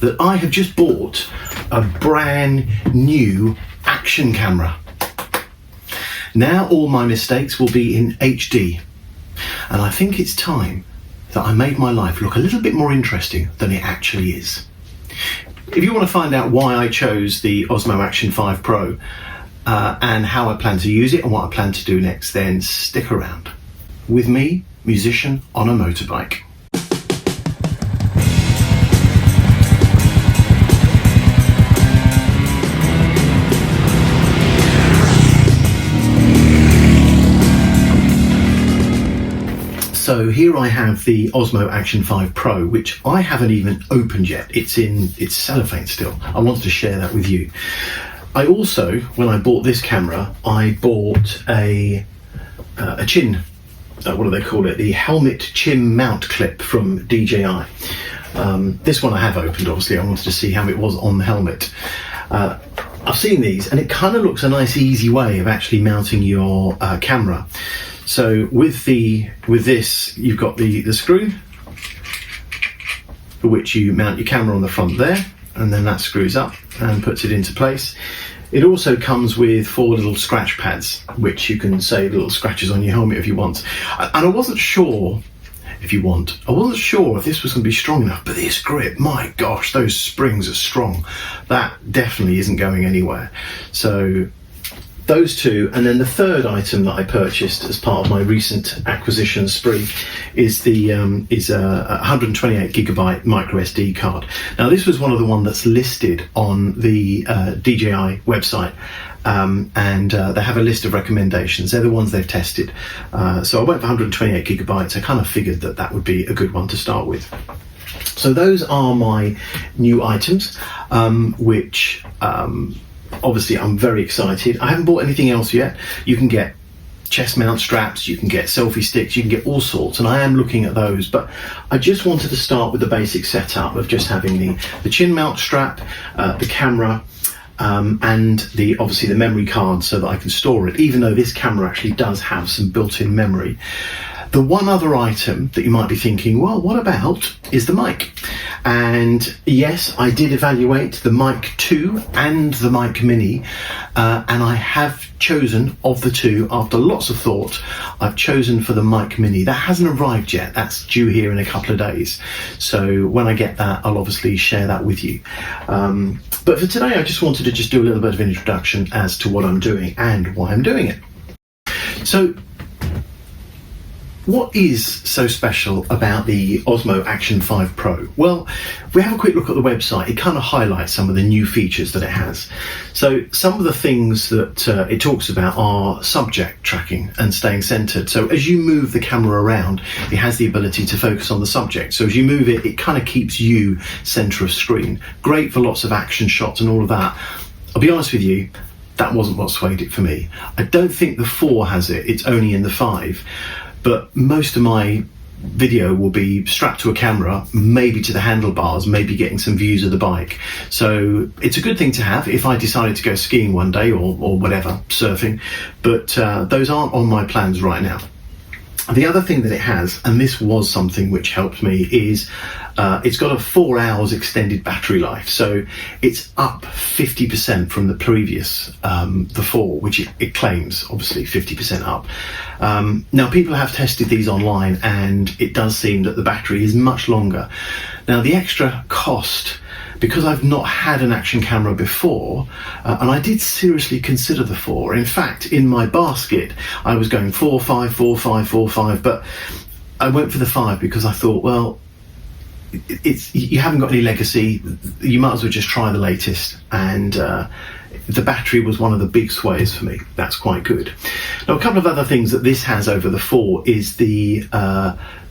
that I have just bought a brand new action camera. Now all my mistakes will be in HD, and I think it's time that I made my life look a little bit more interesting than it actually is. If you want to find out why I chose the Osmo Action 5 Pro and how I plan to use it and what I plan to do next, then stick around. With me, musician on a motorbike. So here I have the Osmo Action 5 Pro, which I haven't even opened yet. It's cellophane still. I wanted to share that with you. I also, when I bought this camera, I bought a chin, what do they call it? The helmet chin mount clip from DJI. This one I have opened, obviously. I wanted to see how it was on the helmet. I've seen these, and it kind of looks a nice, easy way of actually mounting your camera. So with this, you've got the screw for which you mount your camera on the front there, and then that screws up and puts it into place. It also comes with 4 little scratch pads, which you can save little scratches on your helmet if you want. And I wasn't sure if this was going to be strong enough, but this grip, my gosh, those springs are strong. That definitely isn't going anywhere. So those two, and then the third item that I purchased as part of my recent acquisition spree is a 128 gigabyte micro SD card. Now this was one of the ones that's listed on the DJI website, and they have a list of recommendations. They're the ones they've tested. So I went for 128 gigabytes. I kind of figured that would be a good one to start with. So those are my new items, which obviously I'm very excited. I haven't bought anything else yet. You can get chest mount straps, you can get selfie sticks, you can get all sorts, and I am looking at those, but I just wanted to start with the basic setup of just having the chin mount strap, the camera, and obviously the memory card so that I can store it, even though this camera actually does have some built-in memory. The one other item that you might be thinking, well, what about, is the mic. And yes, I did evaluate the Mic 2 and the Mic Mini, and I have chosen, of the two, after lots of thought, I've chosen for the Mic Mini. That hasn't arrived yet. That's due here in a couple of days. So when I get that, I'll obviously share that with you. But for today, I just wanted to just do a little bit of an introduction as to what I'm doing and why I'm doing it. So what is so special about the Osmo Action 5 Pro? Well, if we have a quick look at the website, it kind of highlights some of the new features that it has. So some of the things that it talks about are subject tracking and staying centered. So as you move the camera around, it has the ability to focus on the subject. So as you move it, it kind of keeps you center of screen. Great for lots of action shots and all of that. I'll be honest with you, that wasn't what swayed it for me. I don't think the 4 has it, it's only in the 5. But most of my video will be strapped to a camera, maybe to the handlebars, maybe getting some views of the bike. So it's a good thing to have if I decided to go skiing one day or whatever, surfing. But those aren't on my plans right now. The other thing that it has, and this was something which helped me, is it's got a 4 hours extended battery life. So it's up 50% from the previous, the 4, which it claims, obviously 50% up. Now people have tested these online, and it does seem that the battery is much longer. Now the extra cost, because I've not had an action camera before, and I did seriously consider the 4. In fact, in my basket, I was going 4, 5, 4, 5, 4, 5, but I went for the 5 because I thought, well, you haven't got any legacy, you might as well just try the latest, and the battery was one of the big sways for me. That's quite good. Now, a couple of other things that this has over the 4 is the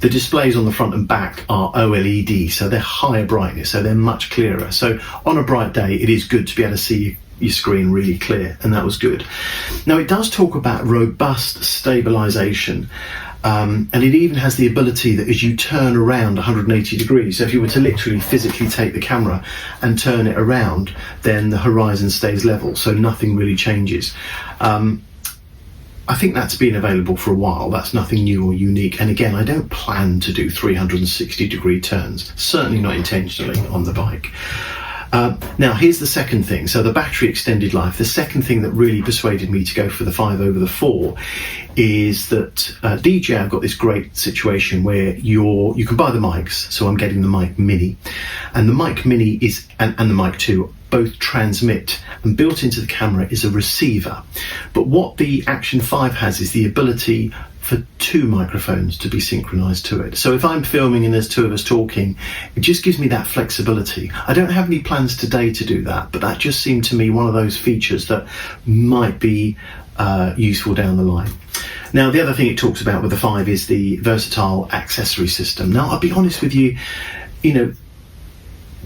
displays on the front and back are OLED, so they're higher brightness, so they're much clearer. So on a bright day, it is good to be able to see your screen really clear, and that was good. Now, it does talk about robust stabilization. And it even has the ability that as you turn around 180 degrees, so if you were to literally physically take the camera and turn it around, then the horizon stays level, so nothing really changes. I think that's been available for a while. That's nothing new or unique. And again, I don't plan to do 360-degree turns, certainly not intentionally on the bike. Now, here's the second thing. So the battery extended life. The second thing that really persuaded me to go for the 5 over the 4 is that DJI have got this great situation where you can buy the mics. So I'm getting the Mic Mini, and the Mic Mini is and the Mic 2 both transmit, and built into the camera is a receiver. But what the Action 5 has is the ability for 2 microphones to be synchronized to it. So if I'm filming and there's 2 of us talking, it just gives me that flexibility. I don't have any plans today to do that, but that just seemed to me one of those features that might be useful down the line. Now, the other thing it talks about with the 5 is the versatile accessory system. Now, I'll be honest with you,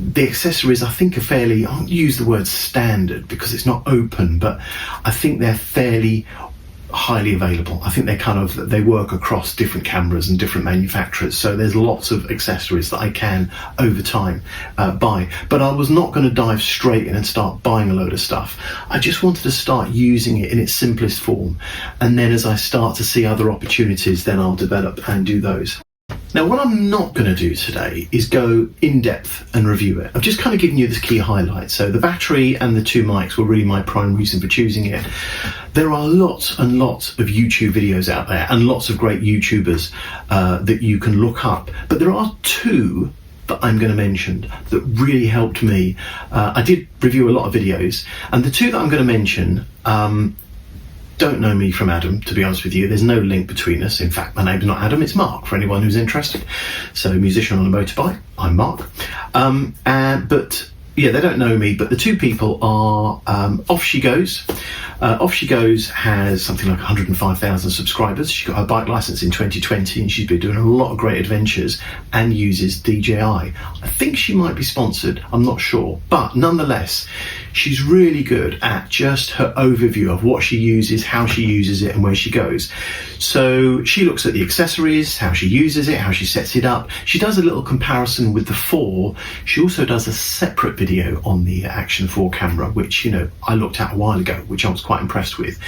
the accessories I think are fairly, I won't use the word standard because it's not open, but I think they're fairly highly available. I think they work across different cameras and different manufacturers, so there's lots of accessories that I can over time buy. But I was not going to dive straight in and start buying a load of stuff. I just wanted to start using it in its simplest form, and then as I start to see other opportunities, then I'll develop and do those. Now, what I'm not going to do today is go in depth and review it. I've just kind of given you the key highlights. So the battery and the 2 mics were really my prime reason for choosing it. There are lots and lots of YouTube videos out there and lots of great YouTubers that you can look up. But there are 2 that I'm going to mention that really helped me. I did review a lot of videos, and the 2 that I'm going to mention don't know me from Adam, to be honest with you. There's no link between us. In fact, my name's not Adam, it's Mark, for anyone who's interested. So, musician on a motorbike, I'm Mark. But yeah, they don't know me, but the 2 people are Off She Goes. Off She Goes has something like 105,000 subscribers. She got her bike license in 2020, and she's been doing a lot of great adventures and uses DJI. I think she might be sponsored, I'm not sure, but nonetheless, she's really good at just her overview of what she uses, how she uses it, and where she goes. So she looks at the accessories, how she uses it, how she sets it up. She does a little comparison with the 4. She also does a separate video on the Action 4 camera, which, I looked at a while ago, which I was quite impressed with.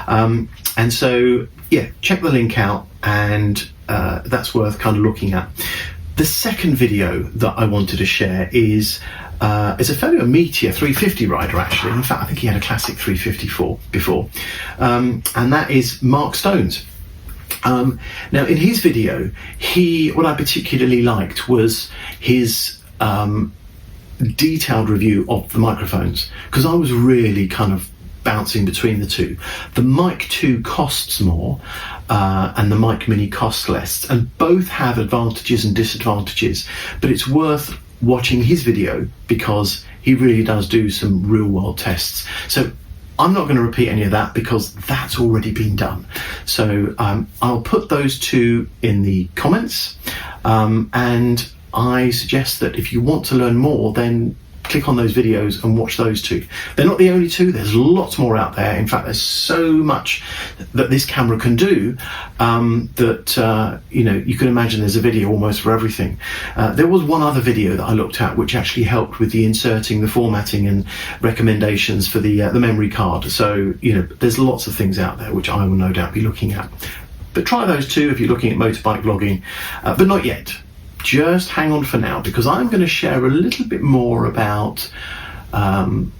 And so, yeah, check the link out, and that's worth kind of looking at. The second video that I wanted to share is a fellow Meteor 350 rider, actually. In fact, I think he had a classic 354 before. And that is Marc Stones. Now, in his video, what I particularly liked was his detailed review of the microphones, because I was really kind of bouncing between the 2. The Mic 2 costs more, and the Mic Mini costs less, and both have advantages and disadvantages, but it's worth watching his video because he really does do some real world tests. So I'm not going to repeat any of that because that's already been done. So I'll put those 2 in the comments, and I suggest that if you want to learn more, then click on those videos and watch those 2. They're not the only 2, there's lots more out there. In fact, there's so much that this camera can do that you can imagine there's a video almost for everything. There was one other video that I looked at which actually helped with the inserting, the formatting and recommendations for the memory card. So there's lots of things out there which I will no doubt be looking at. But try those 2 if you're looking at motorbike vlogging, but not yet. Just hang on for now, because I'm going to share a little bit more about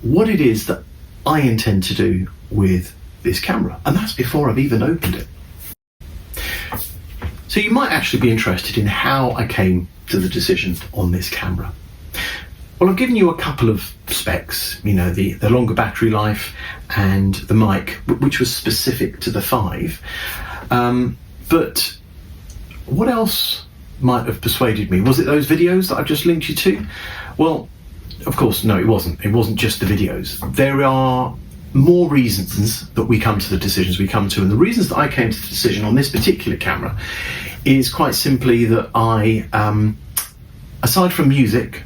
what it is that I intend to do with this camera, and that's before I've even opened it. So you might actually be interested in how I came to the decision on this camera. Well, I've given you a couple of specs, the longer battery life and the mic, which was specific to the 5. But what else might have persuaded me? Was it those videos that I've just linked you to? Well, of course, no, it wasn't. It wasn't just the videos. There are more reasons that we come to the decisions we come to, and the reasons that I came to the decision on this particular camera is quite simply that I, aside from music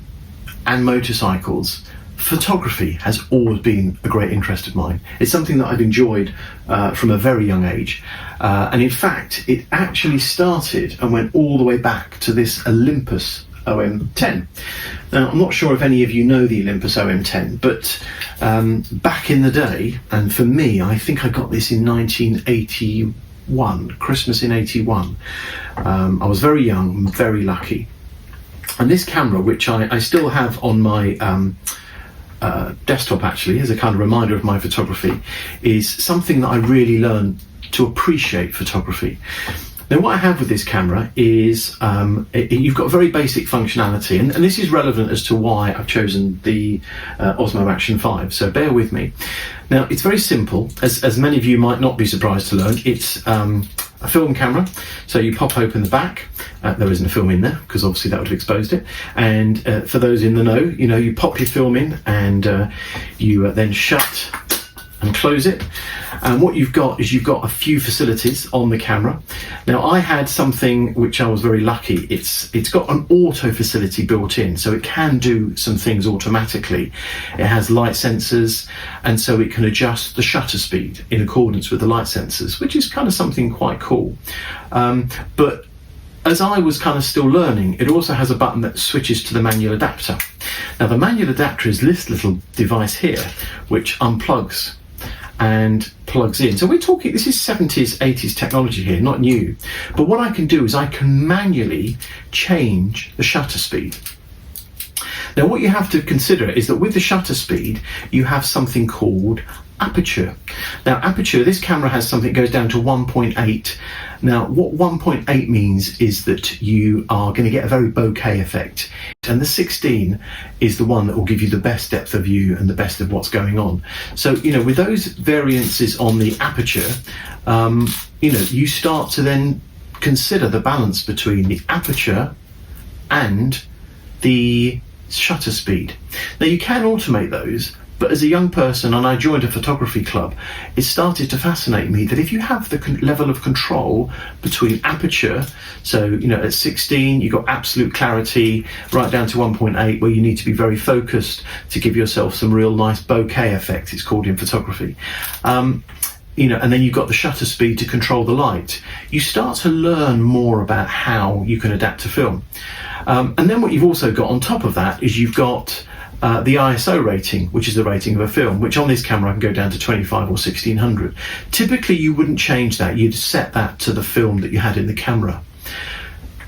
and motorcycles, photography has always been a great interest of mine. It's something that I've enjoyed from a very young age. And in fact, it actually started and went all the way back to this Olympus OM10. Now, I'm not sure if any of you know the Olympus OM10, but back in the day, and for me, I think I got this in 1981, Christmas in 81. I was very young, very lucky. And this camera, which I still have on my desktop actually, as a kind of reminder of my photography, is something that I really learned to appreciate photography. Now, what I have with this camera is you've got very basic functionality, and this is relevant as to why I've chosen the Osmo Action 5, so bear with me. Now, it's very simple, as many of you might not be surprised to learn. It's a film camera, so you pop open the back. There isn't a film in there, because obviously that would have exposed it. And for those in the know, you pop your film in, and you then shut and close it. And what you've got is a few facilities on the camera. Now, I had something which I was very lucky. It's got an auto facility built in, so it can do some things automatically. It has light sensors, and so it can adjust the shutter speed in accordance with the light sensors, which is kind of something quite cool. But as I was kind of still learning, it also has a button that switches to the manual adapter. Now, the manual adapter is this little device here, which unplugs and plugs in. So we're talking, this is 70s, 80s technology here, not new. But what I can do is I can manually change the shutter speed. Now, what you have to consider is that with the shutter speed, you have something called aperture. Now, aperture, this camera has something that goes down to 1.8. Now, what 1.8 means is that you are going to get a very bokeh effect. And the 16 is the one that will give you the best depth of view and the best of what's going on. So, with those variances on the aperture, you start to then consider the balance between the aperture and the shutter speed. Now, you can automate those, but as a young person, and I joined a photography club, it started to fascinate me that if you have the level of control between aperture, so at 16 you've got absolute clarity, right down to 1.8 where you need to be very focused to give yourself some real nice bokeh effect, it's called in photography. And then you've got the shutter speed to control the light. You start to learn more about how you can adapt to film. And then what you've also got on top of that is you've got the ISO rating, which is the rating of a film, which on this camera I can go down to 25 or 1600. Typically you wouldn't change that, you'd set that to the film that you had in the camera.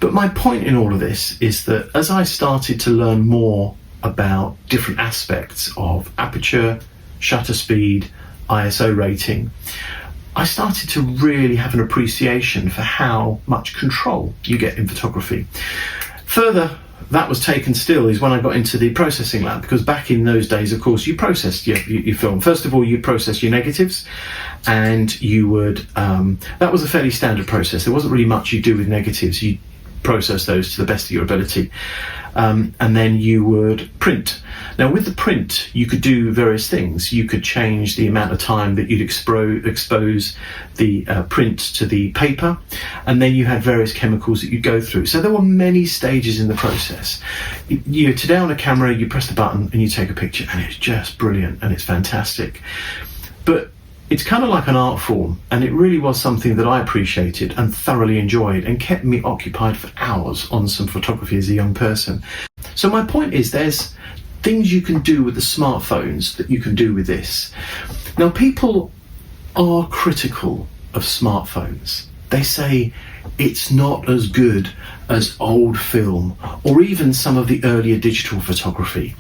But my point in all of this is that as I started to learn more about different aspects of aperture, shutter speed, ISO rating, I started to really have an appreciation for how much control you get in photography. Further, that was taken still is when I got into the processing lab, because back in those days, of course, you processed your film. First of all, you process your negatives, and you would, that was a fairly standard process. There wasn't really much you do with negatives. You process those to the best of your ability. And then you would print. Now, with the print, you could do various things. You could change the amount of time that you'd expose the print to the paper, and then you had various chemicals that you'd go through. So there were many stages in the process. Today on a camera, you press the button and you take a picture, and it's just brilliant and it's fantastic. But it's kind of like an art form, and it really was something that I appreciated and thoroughly enjoyed and kept me occupied for hours on some photography as a young person. So my point is, there's things you can do with the smartphones that you can do with this. Now, people are critical of smartphones. They say it's not as good as old film or even some of the earlier digital photography.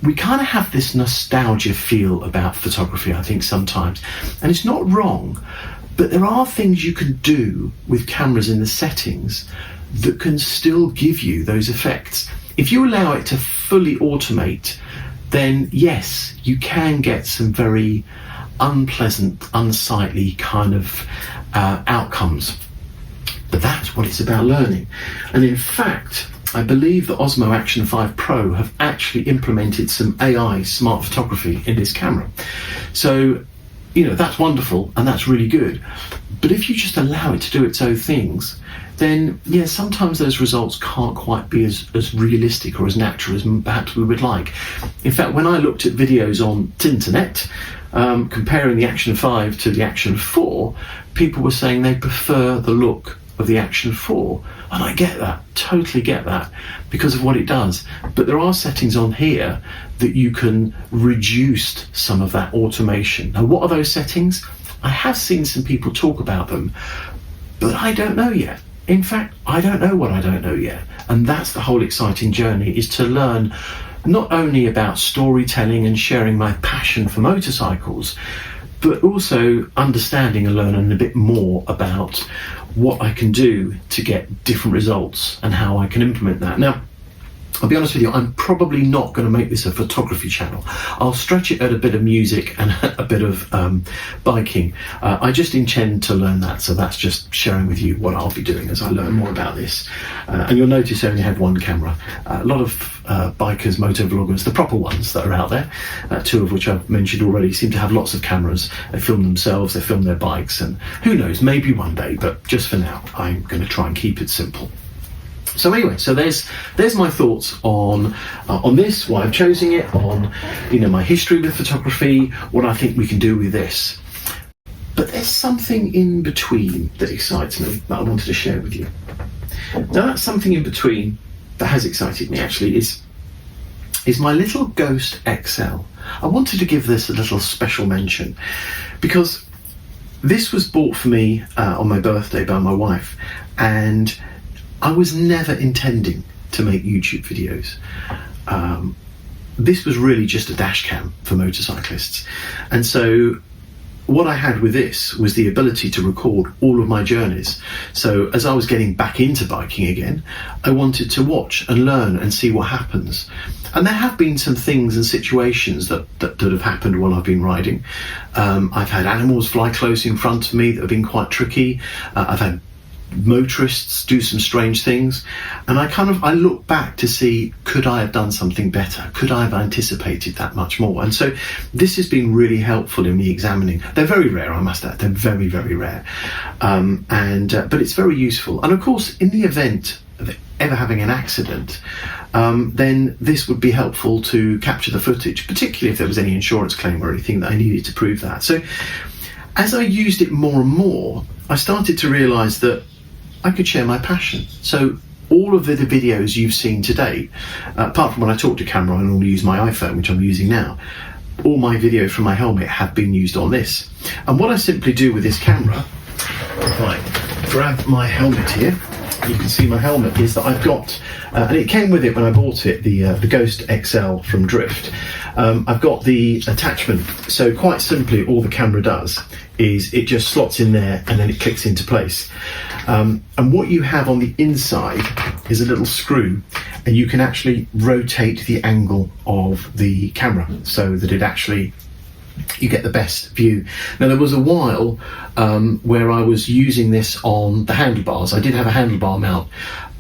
We kind of have this nostalgia feel about photography, I think, sometimes, and it's not wrong, but there are things you can do with cameras in the settings that can still give you those effects. If you allow it to fully automate, then yes, you can get some very unpleasant, unsightly kind of outcomes. But that's what it's about learning. And in fact, I believe the Osmo Action 5 Pro have actually implemented some AI smart photography in this camera. So, that's wonderful and that's really good. But if you just allow it to do its own things, then sometimes those results can't quite be as realistic or as natural as perhaps we would like. In fact, when I looked at videos on Tinternet, comparing the Action 5 to the Action 4, people were saying they prefer the look of the Action 4, and I get that, totally get that, because of what it does. But there are settings on here that you can reduce some of that automation. Now, what are those settings? I have seen some people talk about them, but I don't know yet. In fact, I don't know what I don't know yet. And that's the whole exciting journey, is to learn not only about storytelling and sharing my passion for motorcycles, but also understanding and learning a bit more about what I can do to get different results and how I can implement that. Now, I'll be honest with you, I'm probably not going to make this a photography channel. I'll stretch it at a bit of music and a bit of biking. I just intend to learn that, so that's just sharing with you what I'll be doing as I learn more about this. And you'll notice I only have one camera. A lot of bikers, motovloggers, the proper ones that are out there, two of which I've mentioned already, seem to have lots of cameras. They film themselves, they film their bikes, and who knows, maybe one day, but just for now, I'm going to try and keep it simple. So anyway, so there's my thoughts on this, why I've chosen it, on my history with photography, what I think we can do with this. But there's something in between that excites me that I wanted to share with you. Now, that something in between that has excited me actually is my little Gohst XL. I wanted to give this a little special mention because this was bought for me on my birthday by my wife, and I was never intending to make YouTube videos. This was really just a dash cam for motorcyclists. And so what I had with this was the ability to record all of my journeys. So as I was getting back into biking again, I wanted to watch and learn and see what happens. And there have been some things and situations that have happened while I've been riding. I've had animals fly close in front of me that have been quite tricky. I've had motorists do some strange things, and I look back to see, could I have done something better? Could I have anticipated that much more? And so this has been really helpful in me examining. They're very rare, I must add. They're very, very rare, but it's very useful. And of course, in the event of ever having an accident, then this would be helpful to capture the footage, particularly if there was any insurance claim or anything that I needed to prove that. So as I used it more and more, I started to realise that I could share my passion. So all of the videos you've seen today, apart from when I talk to camera and only use my iPhone, which I'm using now, all my video from my helmet have been used on this. And what I simply do with this camera, if I grab my helmet here, you can see my helmet is that I've got, and it came with it when I bought it, the Gohst XL from Drift. I've got the attachment, so quite simply all the camera does is it just slots in there and then it clicks into place. And what you have on the inside is a little screw, and you can actually rotate the angle of the camera so that it actually, you get the best view. Now, there was a while where I was using this on the handlebars. I did have a handlebar mount,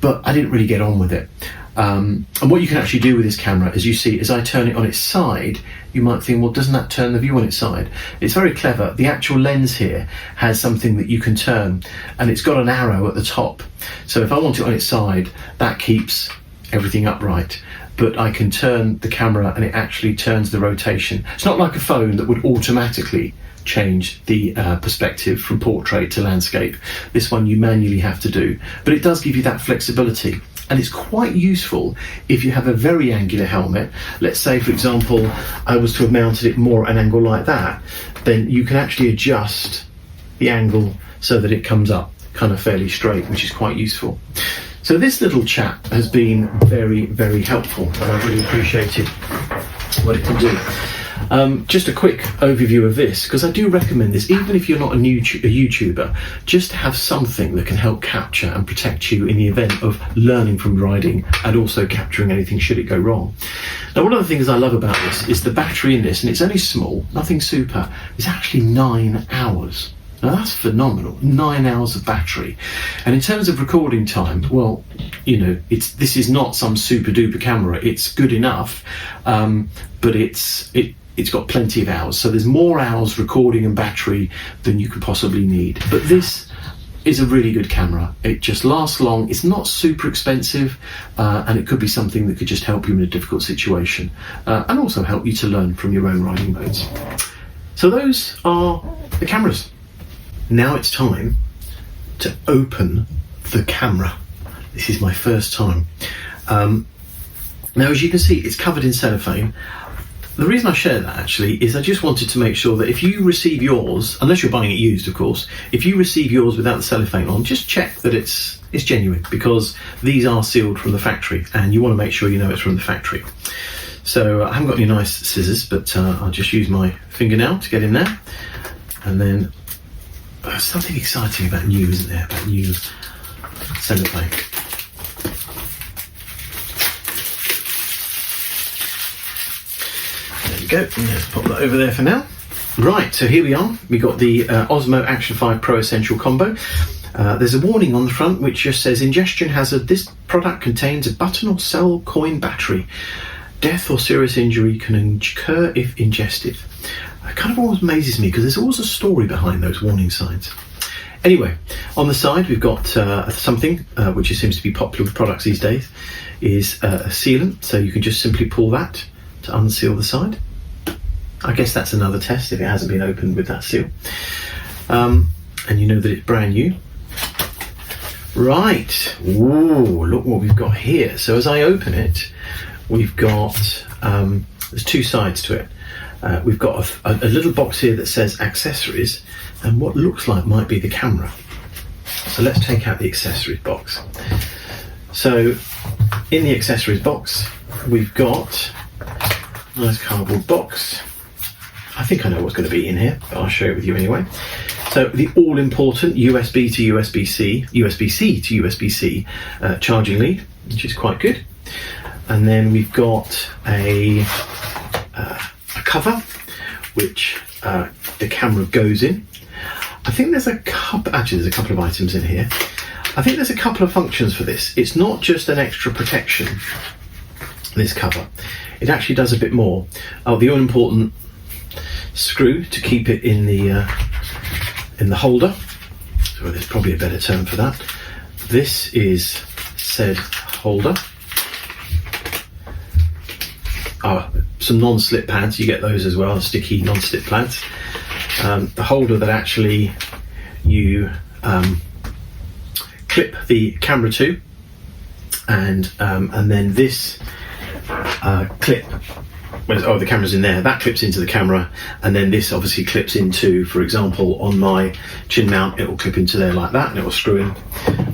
but I didn't really get on with it. And what you can actually do with this camera, as you see, as I turn it on its side, you might think, well, doesn't that turn the view on its side? It's very clever. The actual lens here has something that you can turn, and it's got an arrow at the top. So if I want it on its side, that keeps everything upright. But I can turn the camera and it actually turns the rotation. It's not like a phone that would automatically change the perspective from portrait to landscape. This one you manually have to do, but it does give you that flexibility. And it's quite useful if you have a very angular helmet. Let's say, for example, I was to have mounted it more at an angle like that, then you can actually adjust the angle so that it comes up kind of fairly straight, which is quite useful. So this little chap has been very, very helpful, and I've really appreciated what it can do. Just a quick overview of this, because I do recommend this, even if you're not a YouTuber, just to have something that can help capture and protect you in the event of learning from riding and also capturing anything should it go wrong. Now, one of the things I love about this is the battery in this, and it's only small, nothing super, it's actually 9 hours. Now that's phenomenal, 9 hours of battery. And in terms of recording time, well, this is not some super duper camera, it's good enough, but it's got plenty of hours. So there's more hours recording and battery than you could possibly need. But this is a really good camera. It just lasts long, it's not super expensive, and it could be something that could just help you in a difficult situation, and also help you to learn from your own riding modes. So those are the cameras. Now it's time to open the camera. This is my first time. Now, as you can see, it's covered in cellophane. The reason I share that actually is I just wanted to make sure that if you receive yours, unless you're buying it used of course, if you receive yours without the cellophane on, just check that it's genuine, because these are sealed from the factory and you want to make sure you know it's from the factory. So I haven't got any nice scissors, but I'll just use my fingernail to get in there. And then there's something exciting about new, isn't there? About new cellophane. There we go. Let's pop that over there for now. Right, so here we are. We got the Osmo Action 5 Pro Essential Combo. There's a warning on the front which just says ingestion hazard. This product contains a button or cell coin battery. Death or serious injury can occur if ingested. It kind of always amazes me because there's always a story behind those warning signs. Anyway, on the side we've got something which seems to be popular with products these days, is a sealant. So you can just simply pull that to unseal the side. I guess that's another test if it hasn't been opened with that seal. And you know that it's brand new. Right, ooh, look what we've got here. So as I open it, we've got, there's two sides to it. We've got a little box here that says accessories and what looks like might be the camera. So let's take out the accessories box. So in the accessories box, we've got a nice cardboard box. I think I know what's going to be in here, but I'll share it with you anyway. So the all-important USB to USB-C, USB-C to USB-C charging lead, which is quite good. And then we've got a cover, which the camera goes in. I think there's a couple, actually there's a couple of items in here. I think there's a couple of functions for this. It's not just an extra protection, this cover. It actually does a bit more. Oh, the all-important screw to keep it in the holder. So there's probably a better term for that. This is said holder. Some non-slip pads, you get those as well, sticky non-slip pads. The holder that actually you clip the camera to, and then this clip, the camera's in there, that clips into the camera, and then this obviously clips into, for example, on my chin mount, it will clip into there like that, and it will screw in,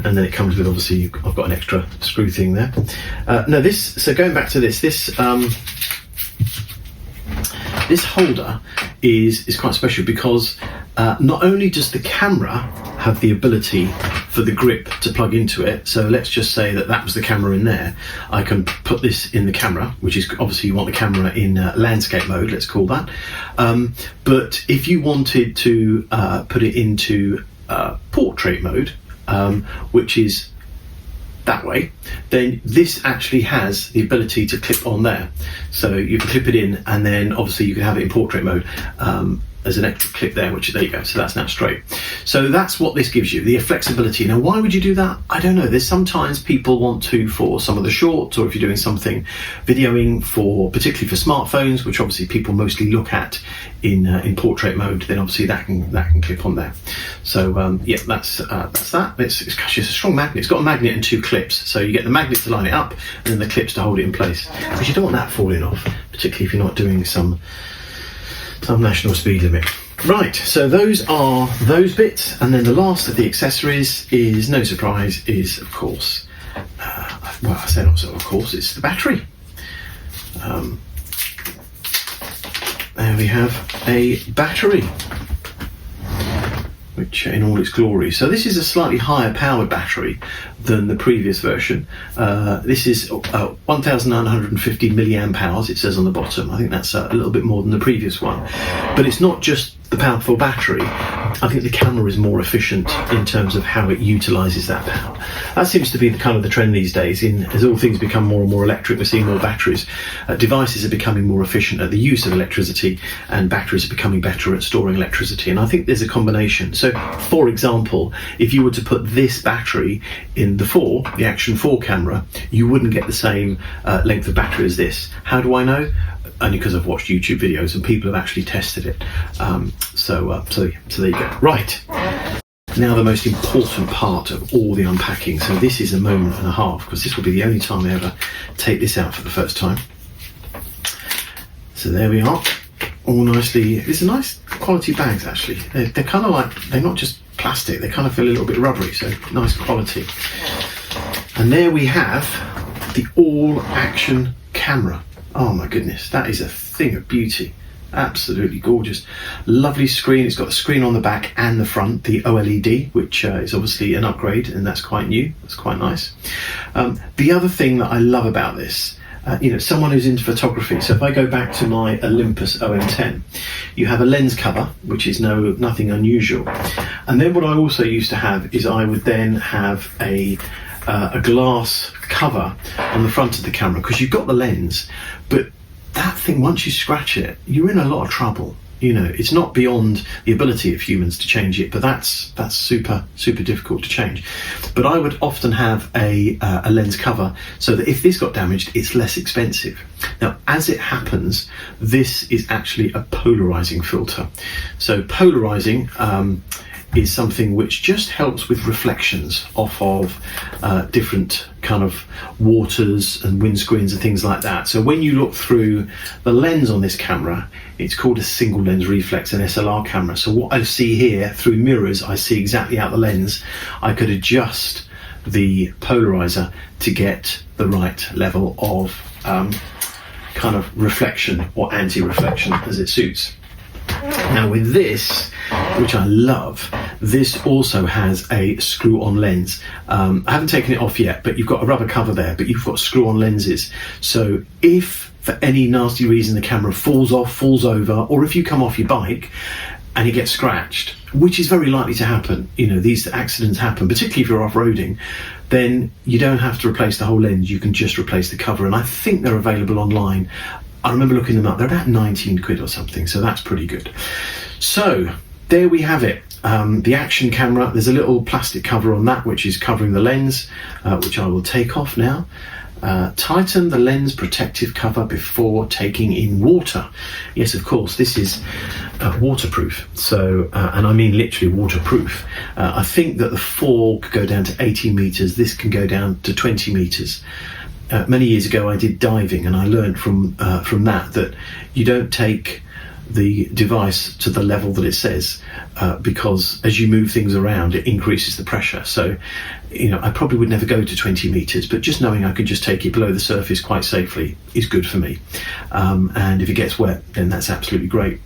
and then it comes with, obviously, I've got an extra screw thing there. So going back to this holder is quite special because not only does the camera have the ability for the grip to plug into it, so let's just say that was the camera in there, I can put this in the camera, which is obviously you want the camera in landscape mode, let's call that, but if you wanted to put it into portrait mode, which is that way, then this actually has the ability to clip on there. So you can clip it in, and then obviously you can have it in portrait mode. There's an extra clip there, which there you go, so that's now straight. So that's what this gives you, the flexibility. Now, why would you do that? I don't know. There's sometimes people want to, for some of the shorts, or if you're doing something videoing for, particularly for smartphones, which obviously people mostly look at in portrait mode, then obviously that can clip on there. So yeah, that's that. It's a strong magnet. It's got a magnet and two clips, so you get the magnet to line it up, and then the clips to hold it in place. Because you don't want that falling off, particularly if you're not doing some national speed limit. Right, so those are those bits, and then the last of the accessories is, no surprise, is of course, well, I say not so, of course, it's the battery. There we have a battery, which in all its glory. So this is a slightly higher powered battery than the previous version. This is 1,950 milliamp hours, it says on the bottom. I think that's a little bit more than the previous one. But it's not just the powerful battery. I think the camera is more efficient in terms of how it utilises that power. That seems to be the kind of the trend these days. As all things become more and more electric, we're seeing more batteries. Devices are becoming more efficient at the use of electricity, and batteries are becoming better at storing electricity. And I think there's a combination. So, for example, if you were to put this battery in the Action 4 camera, you wouldn't get the same length of battery as this. How do I know? Only because I've watched YouTube videos and people have actually tested it. So there you go. Right. now the most important part of all the unpacking. So this is a moment and a half, because this will be the only time I ever take this out for the first time. So there we are, all nicely. These are nice quality bags actually. They're kind of like, they're not just plastic, they kind of feel a little bit rubbery, so nice quality. And there we have the all action camera. Oh my goodness, that is a thing of beauty. Absolutely gorgeous. Lovely screen. It's got a screen on the back and the front, the OLED, which is obviously an upgrade, and that's quite new. That's quite nice. The other thing that I love about this, someone who's into photography, so if I go back to my Olympus OM10, you have a lens cover, which is nothing unusual. And then what I also used to have is I would then have a glass cover on the front of the camera, because you've got the lens, but that thing, once you scratch it, you're in a lot of trouble. It's not beyond the ability of humans to change it, but that's super difficult to change. But I would often have a lens cover so that if this got damaged, it's less expensive. Now, as it happens, this is actually a polarizing filter. So polarizing is something which just helps with reflections off of different kind of waters and windscreens and things like that. So when you look through the lens on this camera, it's called a single lens reflex, an SLR camera. So what I see here through mirrors, I see exactly out the lens. I could adjust the polarizer to get the right level of kind of reflection or anti-reflection as it suits. Now with this, which I love, this also has a screw-on lens. I haven't taken it off yet, but you've got a rubber cover there, but you've got screw-on lenses. So if for any nasty reason the camera falls off, falls over, or if you come off your bike and it gets scratched, which is very likely to happen, these accidents happen, particularly if you're off-roading, then you don't have to replace the whole lens, you can just replace the cover. And I think they're available online. I remember looking them up, they're about 19 quid or something, so that's pretty good. So there we have it, the action camera. There's a little plastic cover on that which is covering the lens, which I will take off now. Tighten the lens protective cover before taking in water. Yes, of course, this is waterproof, so and I mean literally waterproof. I think that the fall could go down to 18 meters, this can go down to 20 meters. Many years ago I did diving, and I learned from that you don't take the device to the level that it says, because as you move things around it increases the pressure. So I probably would never go to 20 meters, but just knowing I could just take it below the surface quite safely is good for me, and if it gets wet then that's absolutely great.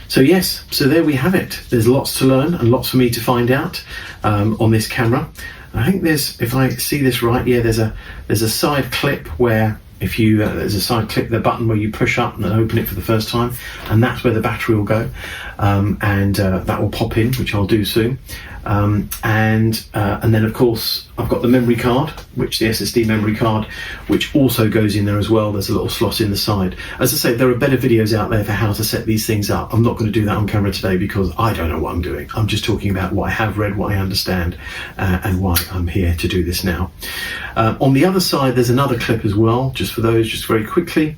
So yes, so there we have it. There's lots to learn and lots for me to find out on this camera. I think there's, if I see this right, yeah, there's a side clip where if you there's a side clip, the button where you push up and then open it for the first time, and that's where the battery will go, and that will pop in, which I'll do soon. And then of course I've got the memory card, which the SSD memory card, which also goes in there as well. There's a little slot in the side. As I say, there are better videos out there for how to set these things up. I'm not going to do that on camera today because I don't know what I'm doing. I'm just talking about what I have read, what I understand, and why I'm here to do this now. On the other side there's another clip as well, just for those, just very quickly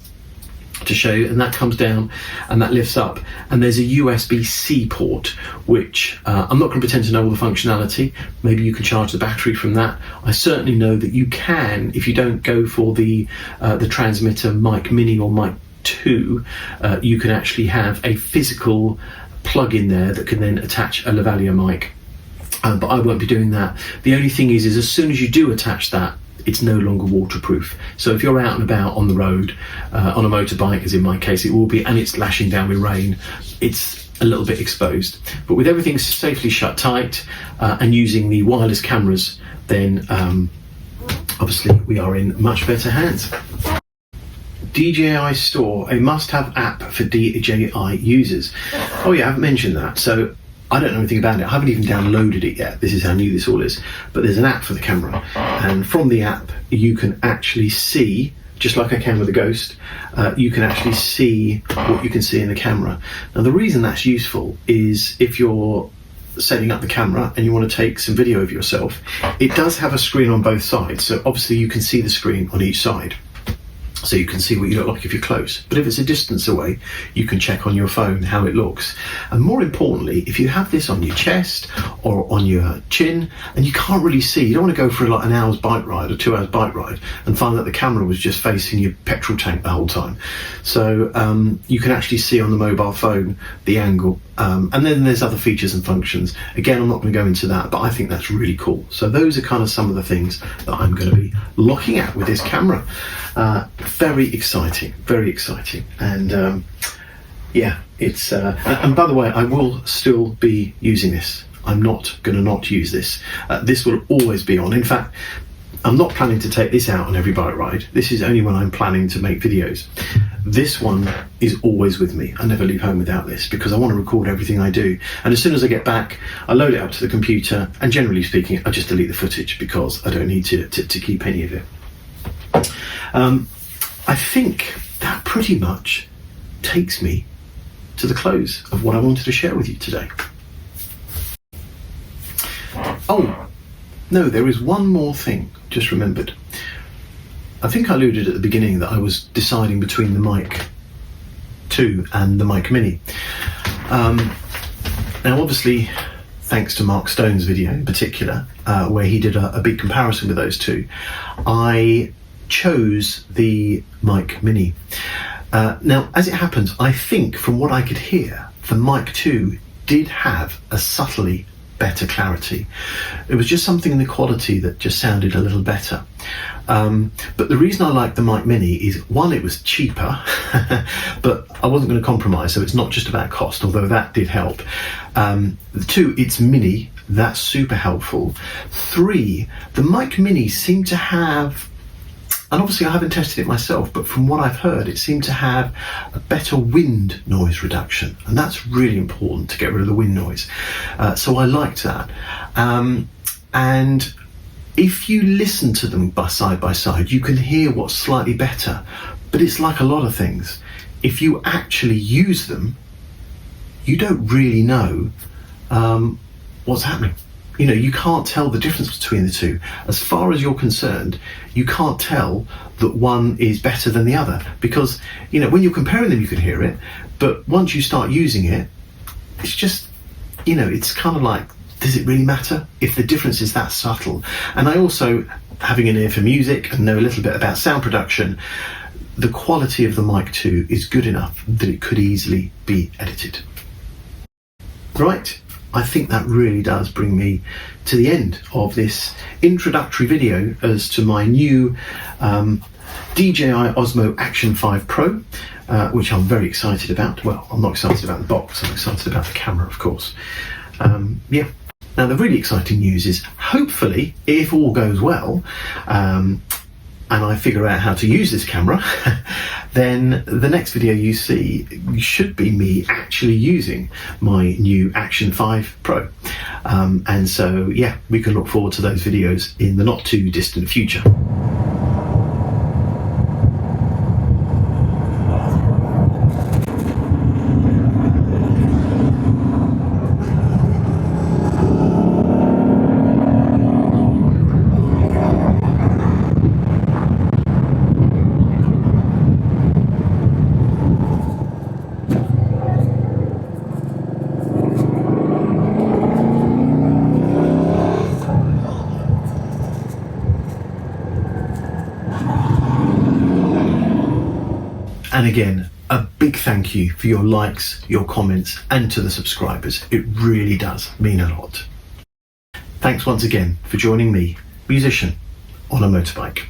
to show you, and that comes down and that lifts up, and there's a USB-C port, which I'm not going to pretend to know all the functionality. Maybe you can charge the battery from that. I certainly know that you can, if you don't go for the transmitter mic mini or mic 2, you can actually have a physical plug in there that can then attach a lavalier mic, but I won't be doing that. The only thing is as soon as you do attach that, it's no longer waterproof. So if you're out and about on the road, on a motorbike, as in my case it will be, and it's lashing down with rain, it's a little bit exposed. But with everything safely shut tight and using the wireless cameras, then obviously we are in much better hands. DJI Store, a must-have app for DJI users. Oh yeah, I haven't mentioned that. So I don't know anything about it. I haven't even downloaded it yet. This is how new this all is. But there's an app for the camera, and from the app you can actually see, just like I can with the Gohst, you can actually see what you can see in the camera. Now the reason that's useful is if you're setting up the camera and you want to take some video of yourself, it does have a screen on both sides, so obviously you can see the screen on each side. so you can see what you look like if you're close. But if it's a distance away, you can check on your phone how it looks. And more importantly, if you have this on your chest or on your chin and you can't really see, you don't want to go for like an hour's bike ride or 2 hours bike ride and find that the camera was just facing your petrol tank the whole time. So you can actually see on the mobile phone the angle. And then there's other features and functions. Again, I'm not going to go into that, but I think that's really cool. So those are kind of some of the things that I'm going to be looking at with this camera. Very exciting, very exciting. And yeah, it's and by the way, I will still be using this. I'm not going to not use this. This will always be on. In fact, I'm not planning to take this out on every bike ride. This is only when I'm planning to make videos. This one is always with me. I never leave home without this because I want to record everything I do. And as soon as I get back, I load it up to the computer, and generally speaking, I just delete the footage because I don't need to keep any of it. I think that pretty much takes me to the close of what I wanted to share with you today. Oh, no, there is one more thing, just remembered. I think I alluded at the beginning that I was deciding between the Mic 2 and the Mic Mini. Now, obviously, thanks to Marc Stones' video in particular, where he did a big comparison with those two, I chose the Mic Mini. Now, as it happens, I think from what I could hear, the Mic 2 did have a subtly better clarity. It was just something in the quality that just sounded a little better. But the reason I like the Mic Mini is, one, it was cheaper, but I wasn't going to compromise, so it's not just about cost, although that did help. Two, it's mini, that's super helpful. Three, the Mic Mini seemed to have, and obviously I haven't tested it myself, but from what I've heard, it seemed to have a better wind noise reduction, and that's really important to get rid of the wind noise. So I liked that. And if you listen to them side by side, you can hear what's slightly better, but it's like a lot of things. If you actually use them, you don't really know what's happening. You know, you can't tell the difference between the two. As far as you're concerned, you can't tell that one is better than the other, because, you know, when you're comparing them, you can hear it, but once you start using it, it's just, you know, it's kind of like, does it really matter if the difference is that subtle? And I also, having an ear for music and know a little bit about sound production, the quality of the Mic 2 is good enough that it could easily be edited. Right. I think that really does bring me to the end of this introductory video as to my new DJI Osmo Action 5 Pro, which I'm very excited about. Well, I'm not excited about the box, I'm excited about the camera, of course. Yeah. Now, the really exciting news is, hopefully, if all goes well, and I figure out how to use this camera, then the next video you see should be me actually using my new Action 5 Pro. And so, yeah, we can look forward to those videos in the not too distant future. And again, a big thank you for your likes, your comments, and to the subscribers. It really does mean a lot. Thanks once again for joining me, musician on a motorbike.